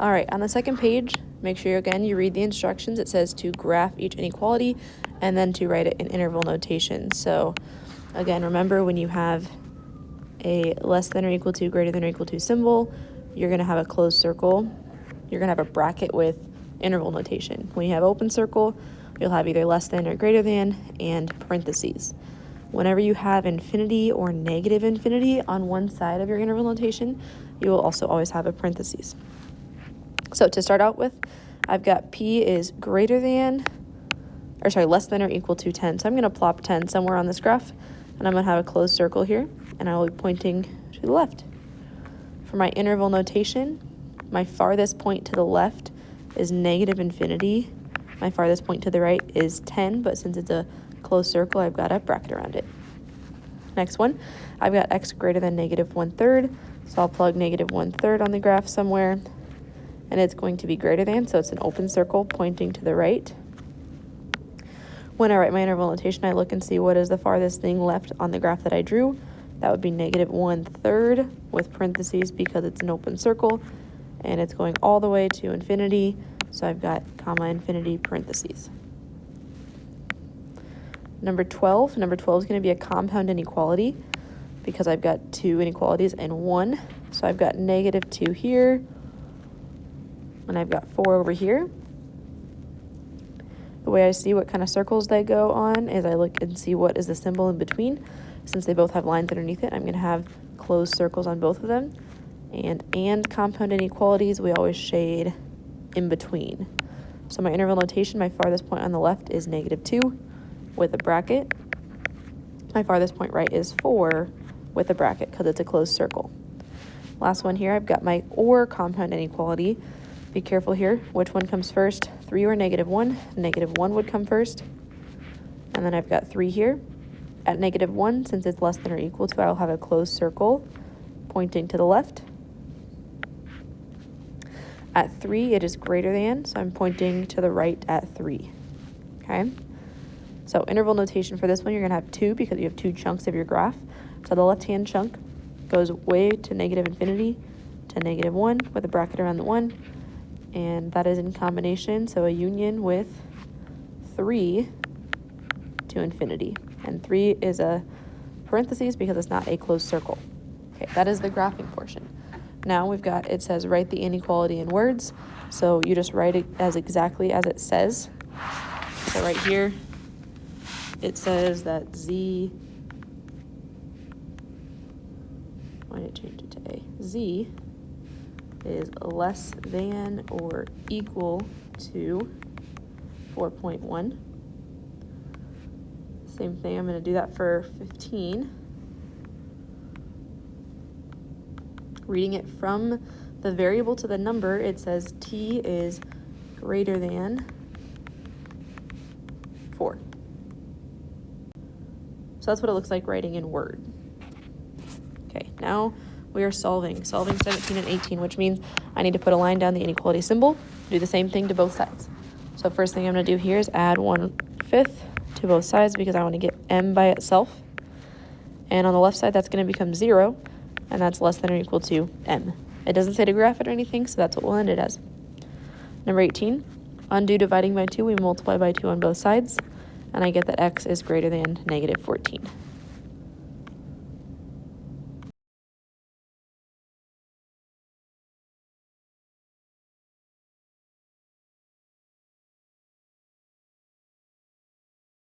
All right, on the second page, make sure again you read the instructions. It says to graph each inequality and then to write it in interval notation. So again, remember when you have a less than or equal to, greater than or equal to symbol, you're going to have a closed circle. You're going to have a bracket with interval notation. When you have open circle, you'll have either less than or greater than and parentheses. Whenever you have infinity or negative infinity on one side of your interval notation, you will also always have a parentheses. So to start out with, I've got P is less than or equal to 10. So I'm going to plop 10 somewhere on this graph, and I'm going to have a closed circle here, and I will be pointing to the left. For my interval notation, my farthest point to the left is negative infinity. My farthest point to the right is 10, but since it's a closed circle, I've got a bracket around it. Next one, I've got x greater than negative 1/3, so I'll plug negative 1/3 on the graph somewhere, and it's going to be greater than, so it's an open circle pointing to the right. When I write my interval notation, I look and see what is the farthest thing left on the graph that I drew. That would be negative 1/3 with parentheses because it's an open circle, and it's going all the way to infinity, so I've got comma infinity parentheses. Number 12 is going to be a compound inequality because I've got two inequalities and one. So I've got negative 2 here, and I've got 4 over here. The way I see what kind of circles they go on is I look and see what is the symbol in between. Since they both have lines underneath it, I'm going to have closed circles on both of them. And compound inequalities, we always shade in between. So my interval notation, my farthest point on the left is negative 2 with a bracket. My farthest point right is 4 with a bracket because it's a closed circle. Last one here, I've got my or compound inequality. Be careful here, which one comes first, 3 or negative 1? Negative 1 would come first. And then I've got 3 here. At negative 1, since it's less than or equal to, I'll have a closed circle pointing to the left. At 3, it is greater than, so I'm pointing to the right at 3. Okay? So interval notation for this one, you're going to have 2 because you have 2 chunks of your graph. So the left-hand chunk goes way to negative infinity to negative 1 with a bracket around the 1. And that is in combination, so a union with 3 to infinity. And 3 is a parentheses because it's not a closed circle. Okay, that is the graphing portion. Now it says write the inequality in words. So you just write it as exactly as it says. So right here, it says that z, why did it change it to a? Z is less than or equal to 4.1. Same thing, I'm going to do that for 15. Reading it from the variable to the number, it says t is greater than 4. So that's what it looks like writing in Word. Okay, now we are solving 17 and 18, which means I need to put a line down the inequality symbol, do the same thing to both sides. So first thing I'm going to do here is add 1/5 to both sides because I want to get m by itself. And on the left side, that's going to become 0, and that's less than or equal to m. It doesn't say to graph it or anything, so that's what we'll end it as. Number 18, undo dividing by 2, we multiply by 2 on both sides, and I get that x is greater than negative 14.